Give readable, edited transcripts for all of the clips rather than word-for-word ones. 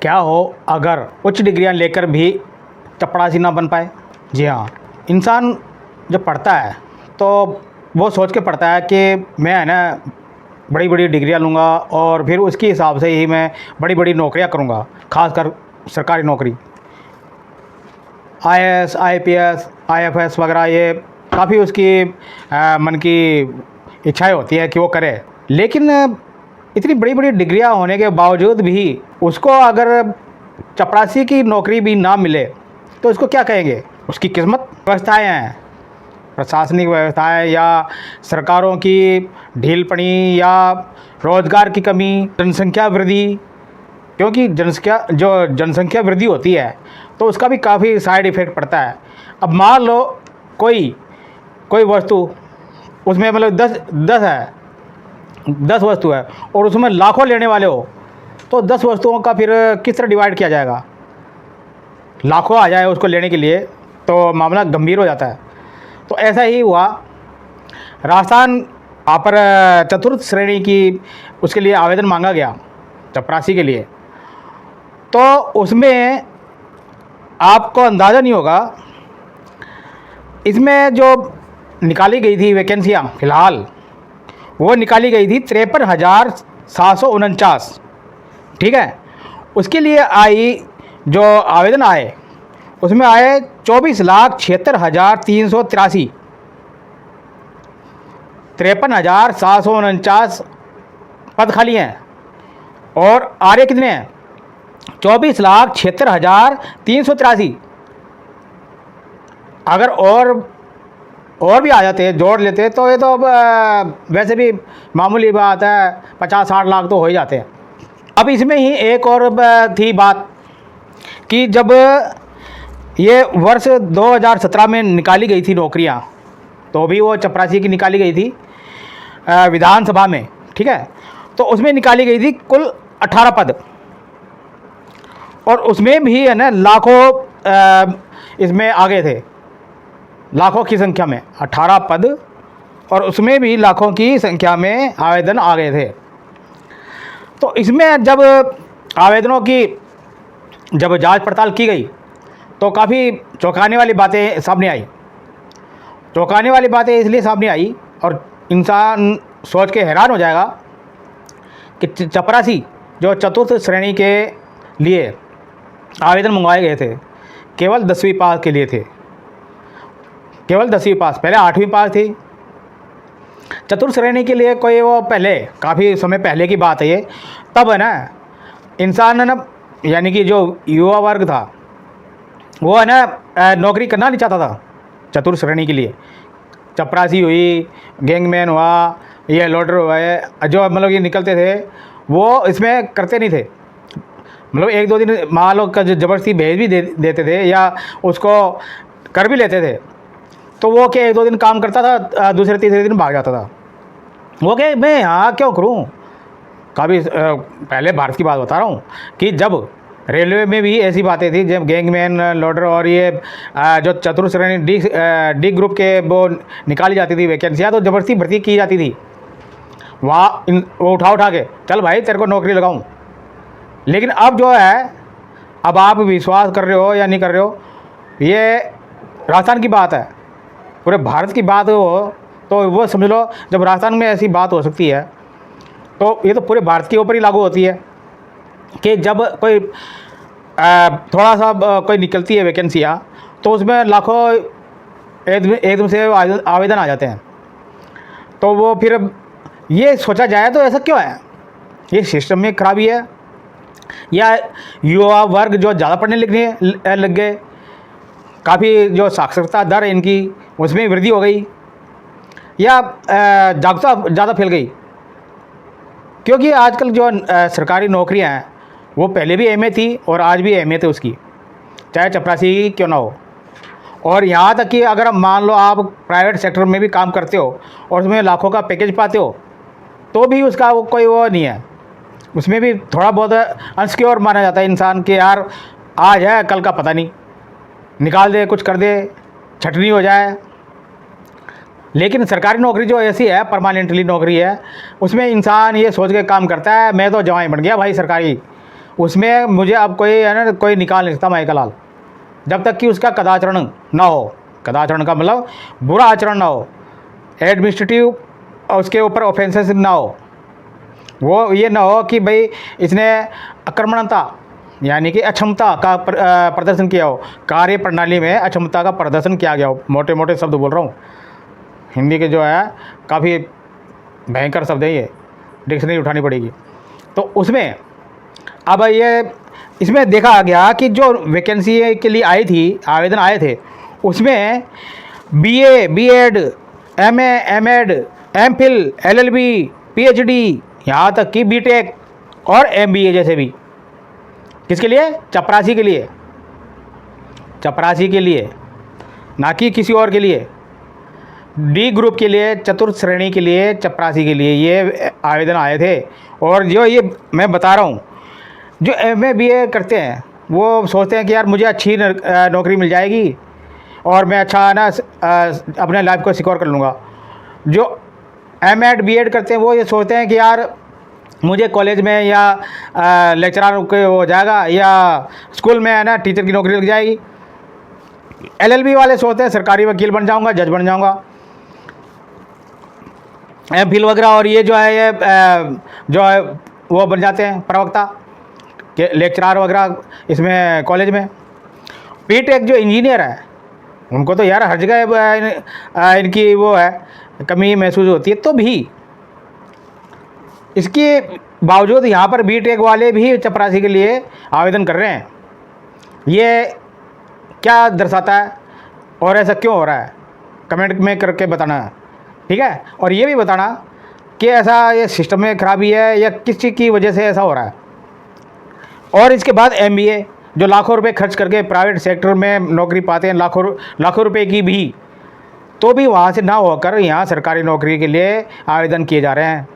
क्या हो अगर उच्च डिग्रियां लेकर भी चपड़ासी ना बन पाए। जी हाँ, इंसान जब पढ़ता है तो वो सोच के पढ़ता है कि मैं है ना बड़ी बड़ी डिग्रियां लूँगा और फिर उसके हिसाब से ही मैं बड़ी बड़ी नौकरियां करूँगा, खासकर सरकारी नौकरी, आईएएस, आईपीएस, आईएफएस वगैरह। ये काफ़ी उसकी मन की इच्छाएं होती हैं कि वो करे। लेकिन इतनी बड़ी बड़ी डिग्रियां होने के बावजूद भी उसको अगर चपरासी की नौकरी भी ना मिले तो इसको क्या कहेंगे? उसकी किस्मत। व्यवस्थाएं हैं, प्रशासनिक व्यवस्थाएं या सरकारों की ढीलपनी या रोज़गार की कमी, जनसंख्या वृद्धि। क्योंकि जनसंख्या वृद्धि होती है तो उसका भी काफ़ी साइड इफ़ेक्ट पड़ता है। अब मान लो कोई वस्तु, उसमें मतलब 10 वस्तु है और उसमें लाखों लेने वाले हो, तो 10 वस्तुओं का फिर किस तरह डिवाइड किया जाएगा? लाखों आ जाए उसको लेने के लिए तो मामला गंभीर हो जाता है। तो ऐसा ही हुआ, राजस्थान वहाँ पर चतुर्थ श्रेणी की उसके लिए आवेदन मांगा गया चपरासी के लिए। तो उसमें आपको अंदाज़ा नहीं होगा, इसमें जो निकाली गई थी वैकेंसियाँ फ़िलहाल, वो निकाली गई थी 53,749। ठीक है, उसके लिए आई जो आवेदन आए उसमें आए 24,76,383। 53,749 पद खाली हैं और आ रहे कितने हैं? 24,76,383। अगर और भी आ जाते, जोड़ लेते तो ये तो वैसे भी मामूली बात है, 50-60 लाख तो हो ही जाते हैं। अब इसमें ही एक और थी बात कि जब ये वर्ष 2017 में निकाली गई थी नौकरियां, तो भी वो चपरासी की निकाली गई थी विधानसभा में। ठीक है, तो उसमें निकाली गई थी कुल 18 पद और उसमें भी है ना लाखों इसमें आ गए थे, लाखों की संख्या में 18 पद और उसमें भी लाखों की संख्या में आवेदन आ गए थे। तो इसमें जब आवेदनों की जब जांच पड़ताल की गई तो काफ़ी चौंकाने वाली बातें सामने आई। चौंकाने वाली बातें इसलिए सामने आई और इंसान सोच के हैरान हो जाएगा कि चपरासी जो चतुर्थ श्रेणी के लिए आवेदन मंगवाए गए थे केवल 10वीं पास के लिए थे, केवल 10वीं पास। पहले 8वीं पास थी। चतुर्थ श्रेणी के लिए कोई वो पहले काफ़ी समय पहले की बात है ये, तब है ना इंसान है ना, यानी कि जो युवा वर्ग था वो है ना नौकरी करना नहीं चाहता था चतुर्थ श्रेणी के लिए। चपरासी हुई, गैंगमैन हुआ, ये लोडर हुआ, जो मतलब ये निकलते थे वो इसमें करते नहीं थे। मतलब 1-2 दिन मान लो ज़बरदस्ती भेज भी देते थे या उसको कर भी लेते थे, तो वो क्या 1-2 दिन काम करता था, दूसरे तीसरे दिन भाग जाता था। वो क्या मैं यहाँ क्यों करूँ? काफ़ी पहले भारत की बात बता रहा हूँ कि जब रेलवे में भी ऐसी बातें थी, जब गैंगमैन, लोडर और ये जो चतुर्थ श्रेणी डी ग्रुप के वो निकाली जाती थी वैकेंसियाँ, तो ज़बरदस्ती भर्ती की जाती थी। वहाँ वो उठा के चल भाई तेरे को नौकरी लगाऊँ। लेकिन अब जो है, अब आप विश्वास कर रहे हो या नहीं कर रहे हो, ये राजस्थान की बात है, पूरे भारत की बात हो तो वो समझ लो जब राजस्थान में ऐसी बात हो सकती है तो ये तो पूरे भारत के ऊपर ही लागू होती है कि जब कोई थोड़ा सा कोई निकलती है वैकेंसियाँ तो उसमें लाखों एकदम से आवेदन आ जाते हैं। तो वो फिर ये सोचा जाए तो ऐसा क्यों है? ये सिस्टम में खराबी है या युवा वर्ग जो ज़्यादा पढ़ने लिखने लग गए, काफ़ी जो साक्षरता दर है इनकी उसमें वृद्धि हो गई, या जागरूकता ज़्यादा फैल गई? क्योंकि आजकल जो सरकारी नौकरियां हैं वो पहले भी अहमियत थी और आज भी अहमियत है उसकी, चाहे चपरासी क्यों ना हो। और यहाँ तक कि अगर मान लो आप प्राइवेट सेक्टर में भी काम करते हो और उसमें लाखों का पैकेज पाते हो तो भी उसका कोई वो नहीं है, उसमें भी थोड़ा बहुत अनसिक्योर माना जाता है इंसान के, यार आज है कल का पता नहीं, निकाल दे, कुछ कर दे, छटनी हो जाए। लेकिन सरकारी नौकरी जो ऐसी है, परमानेंटली नौकरी है, उसमें इंसान ये सोच के काम करता है मैं तो जवाई बन गया भाई सरकारी, उसमें मुझे अब कोई है ना कोई निकाल नहीं सकता माइकल लाल, जब तक कि उसका कदाचरण ना हो। कदाचरण का मतलब बुरा आचरण ना हो, एडमिनिस्ट्रेटिव उसके ऊपर ऑफेंसेस ना हो, वो ये ना हो कि भाई इसने आक्रमणता यानी कि अक्षमता का प्रदर्शन किया हो, कार्य प्रणाली में अक्षमता का प्रदर्शन किया गया हो। मोटे मोटे शब्द बोल रहा हूँ, हिंदी के जो है काफ़ी भयंकर शब्द है, ये डिक्शनरी उठानी पड़ेगी। तो उसमें अब ये इसमें देखा गया कि जो वैकेंसी के लिए आई थी, आवेदन आए थे, उसमें BA, BEd, MA, MEd, MPhil, LLB, PhD, यहाँ तक कि बीटेक और एमबीए जैसे भी। किसके लिए? चपरासी के लिए, चपरासी के लिए, ना कि किसी और के लिए। डी ग्रुप के लिए, चतुर्थ श्रेणी के लिए, चपरासी के लिए ये आवेदन आए थे। और जो ये मैं बता रहा हूँ, जो एमए बीए करते हैं वो सोचते हैं कि यार मुझे अच्छी नौकरी मिल जाएगी और मैं अच्छा ना अपने लाइफ को सिक्योर कर लूँगा। जो एमएड बीएड करते हैं वो ये सोचते हैं कि यार मुझे कॉलेज में या लेक्चरर के हो जाएगा या स्कूल में है ना टीचर की नौकरी लग जाएगी। एलएलबी वाले सोचते हैं सरकारी वकील बन जाऊंगा, जज बन जाऊंगा, एमफिल वगैरह। और ये जो है ये जो है वो बन जाते हैं प्रवक्ता के, लेक्चरर वगैरह इसमें कॉलेज में। बीटेक जो इंजीनियर है उनको तो यार हर जगह इनकी वो है कमी महसूस होती है। तो भी इसके बावजूद यहाँ पर बीटेक वाले भी चपरासी के लिए आवेदन कर रहे हैं। ये क्या दर्शाता है और ऐसा क्यों हो रहा है, कमेंट में करके बताना है, ठीक है। और ये भी बताना कि ऐसा ये सिस्टम में खराबी है या किस चीज़ की वजह से ऐसा हो रहा है। और इसके बाद एमबीए जो लाखों रुपए खर्च करके प्राइवेट सेक्टर में नौकरी पाते हैं, लाखों रुपए की भी, तो भी वहाँ से ना होकर यहाँ सरकारी नौकरी के लिए आवेदन किए जा रहे हैं।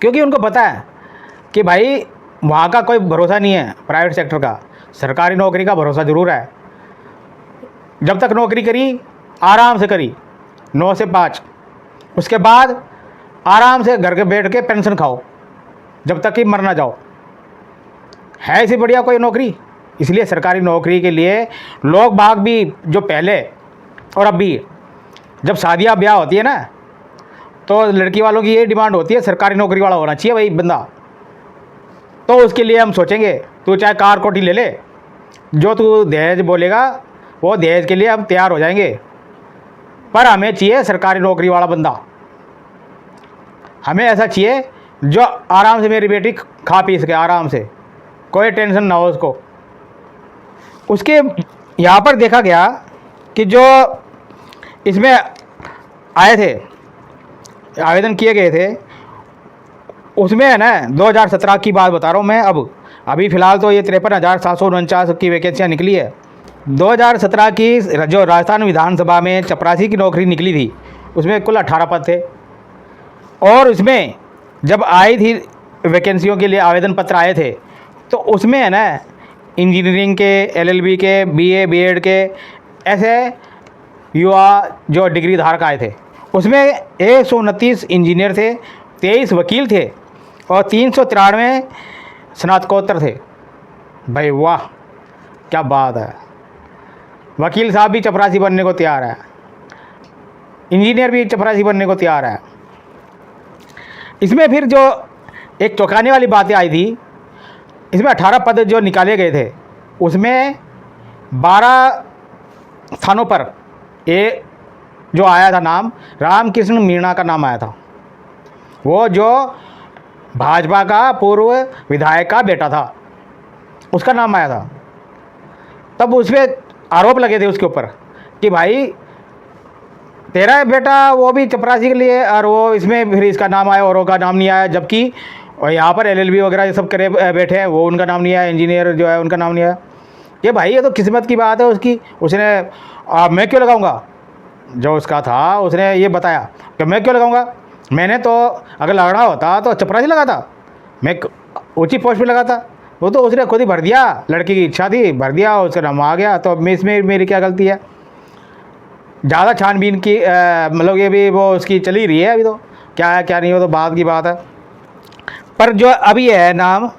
क्योंकि उनको पता है कि भाई वहाँ का कोई भरोसा नहीं है प्राइवेट सेक्टर का, सरकारी नौकरी का भरोसा ज़रूर है। जब तक नौकरी करी आराम से करी 9 से 5, उसके बाद आराम से घर के बैठ के पेंशन खाओ जब तक कि मर ना जाओ। है इससे बढ़िया कोई नौकरी? इसलिए सरकारी नौकरी के लिए लोग बाग भी जो पहले और अब भी जब शादियाँ ब्याह होती है ना, तो लड़की वालों की ये डिमांड होती है सरकारी नौकरी वाला होना चाहिए भाई बंदा। तो उसके लिए हम सोचेंगे तू चाहे कार कोठी ले ले, जो तू दहेज बोलेगा वो दहेज के लिए हम तैयार हो जाएंगे, पर हमें चाहिए सरकारी नौकरी वाला बंदा। हमें ऐसा चाहिए जो आराम से मेरी बेटी खा पी सके, आराम से, कोई टेंशन ना हो उसको। उसके यहाँ पर देखा गया कि जो इसमें आए थे, आवेदन किए गए थे, उसमें है ना 2017 की बात बता रहा हूँ मैं। अभी फ़िलहाल तो ये 53,749 की वैकेंसियाँ निकली है। 2017 की जो राजस्थान विधानसभा में चपरासी की नौकरी निकली थी उसमें कुल 18 पद थे। और उसमें जब आई थी वैकेंसियों के लिए आवेदन पत्र आए थे, तो उसमें है ना इंजीनियरिंग के, एलएलबी के, बीए, बीएड के ऐसे युवा जो डिग्री धारक आए थे। उसमें 129 इंजीनियर थे, 23 वकील थे और 393 स्नातकोत्तर थे। भाई वाह, क्या बात है। वकील साहब भी चपरासी बनने को तैयार है, इंजीनियर भी चपरासी बनने को तैयार है। इसमें फिर जो एक चौंकाने वाली बातें आई थी, इसमें 18 पद जो निकाले गए थे उसमें 12 स्थानों पर ये जो आया था नाम, रामकृष्ण मीणा का नाम आया था। वो जो भाजपा का पूर्व विधायक का बेटा था, उसका नाम आया था। तब उस पर आरोप लगे थे उसके ऊपर कि भाई तेरा बेटा वो भी चपरासी के लिए, और वो इसमें फिर इसका नाम आया औरों का नाम नहीं आया। जबकि और यहाँ पर एलएलबी वगैरह ये सब करे बैठे हैं, वो उनका नाम नहीं आया, इंजीनियर जो है उनका नाम नहीं आया। ये भाई ये तो किस्मत की बात है उसकी। उसने मैं क्यों लगाऊंगा, जो उसका था उसने ये बताया कि मैं क्यों लगाऊंगा, मैंने तो अगर लगाना होता तो चपरासी लगाता, मैं ऊंची पोस्ट पे लगाता। वो तो उसने खुद ही भर दिया, लड़की की इच्छा थी, भर दिया, उसका नाम आ गया। तो मैं इसमें मेरी क्या गलती है? ज़्यादा छानबीन की मतलब ये भी वो उसकी चली रही है अभी, तो क्या है क्या नहीं, वो तो बाद की बात है। पर जो अभी है नाम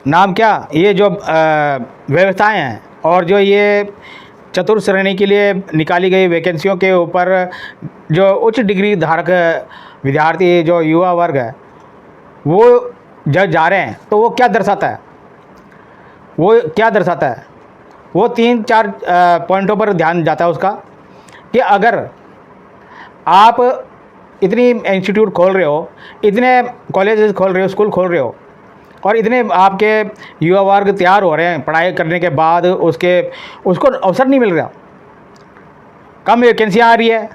नाम क्या, ये जो व्यवस्थाएं हैं और जो ये चतुर्थ श्रेणी के लिए निकाली गई वैकेंसियों के ऊपर जो उच्च डिग्री धारक विद्यार्थी जो युवा वर्ग है वो जब जा रहे हैं, तो वो क्या दर्शाता है, वो 3-4 पॉइंटों पर ध्यान जाता है उसका, कि अगर आप इतनी इंस्टीट्यूट खोल रहे हो, इतने कॉलेजेस खोल रहे हो, स्कूल खोल रहे हो, और इतने आपके युवा वर्ग तैयार हो रहे हैं पढ़ाई करने के बाद, उसको अवसर नहीं मिल रहा, कम वैकेंसियाँ आ रही है।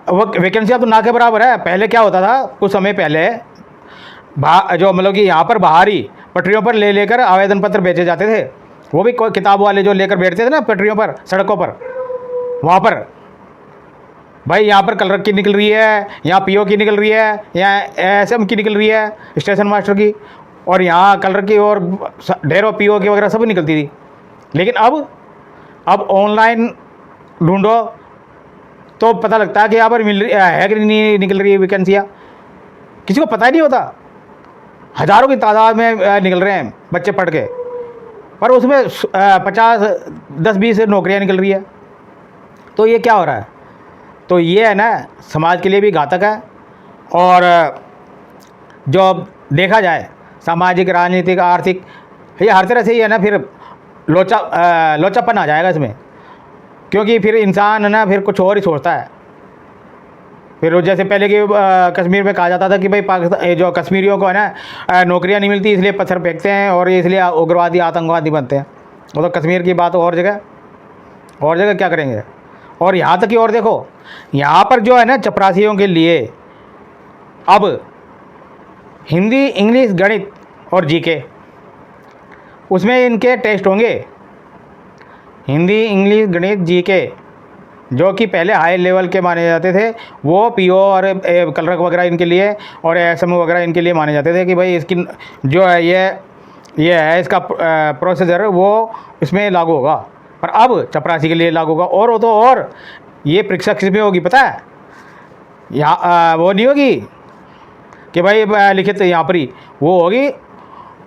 वो वैकेंसियाँ तो ना के बराबर है। पहले क्या होता था, कुछ समय पहले जो मतलब कि यहाँ पर बाहरी पटरियों पर लेकर आवेदन पत्र बेचे जाते थे, वो भी किताब वाले जो लेकर बैठते थे ना पटरियों पर, सड़कों पर, वहाँ पर भाई यहाँ पर कलर की निकल रही है, यहाँ पीओ की निकल रही है, यहाँ एसएम की निकल रही है, स्टेशन मास्टर की, और यहाँ कलर की और ढेरों पीओ की वगैरह सब निकलती थी। लेकिन अब ऑनलाइन ढूंढो तो पता लगता है कि यहाँ पर मिल रही है कि नहीं निकल रही है वैकेंसियाँ, किसी को पता ही नहीं होता। हज़ारों की तादाद में निकल रहे हैं बच्चे पढ़ के, पर उसमें 10-20 नौकरियाँ निकल रही है। तो ये क्या हो रहा है, तो ये है ना समाज के लिए भी घातक है, और जो देखा जाए सामाजिक, राजनीतिक, आर्थिक, ये हर तरह से ही है ना, फिर लोचापन आ जाएगा इसमें, क्योंकि फिर इंसान है ना फिर कुछ और ही सोचता है। फिर जैसे पहले कि कश्मीर में कहा जाता था कि भाई पाकिस्तान जो कश्मीरियों को है ना नौकरियां नहीं मिलती, इसलिए पत्थर फेंकते हैं और इसलिए उग्रवादी आतंकवादी बनते हैं। वो तो कश्मीर की बात, और जगह क्या करेंगे। और यहाँ तक कि और देखो, यहाँ पर जो है ना चपरासियों के लिए अब हिंदी, इंग्लिश, गणित और जीके, उसमें इनके टेस्ट होंगे। हिंदी, इंग्लिश, गणित, जीके जो कि पहले हाई लेवल के माने जाते थे, वो पीओ और क्लर्क वगैरह इनके लिए और एसएम वगैरह इनके लिए माने जाते थे कि भाई इसकी जो है ये है इसका प्रोसीजर, वो इसमें लागू होगा। पर अब चपरासी के लिए लागू होगा। और वो तो और ये परीक्षा किस में होगी पता है, यहाँ वो नहीं होगी कि भाई लिखित यहाँ पर ही, वो होगी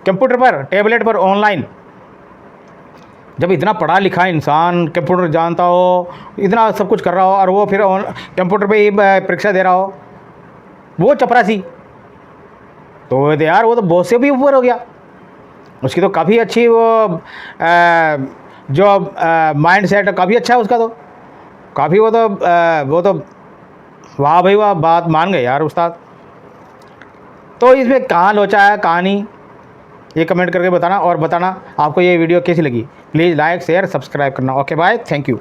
कंप्यूटर पर, टैबलेट पर, ऑनलाइन। जब इतना पढ़ा लिखा इंसान कंप्यूटर जानता हो, इतना सब कुछ कर रहा हो, और वो फिर कंप्यूटर पे ही परीक्षा दे रहा हो, वो चपरासी, तो यार वो तो बहुत से भी ऊपर हो गया। उसकी तो काफ़ी अच्छी वो जो माइंड सेट काफ़ी अच्छा है उसका, तो काफ़ी वो तो वाह भाई वाह, बात मान गए यार उस्ताद। तो इसमें कहाँ लोचा है कहानी, ये कमेंट करके बताना, और बताना आपको ये वीडियो कैसी लगी। प्लीज़ लाइक, शेयर, सब्सक्राइब करना। Okay bye, thank you.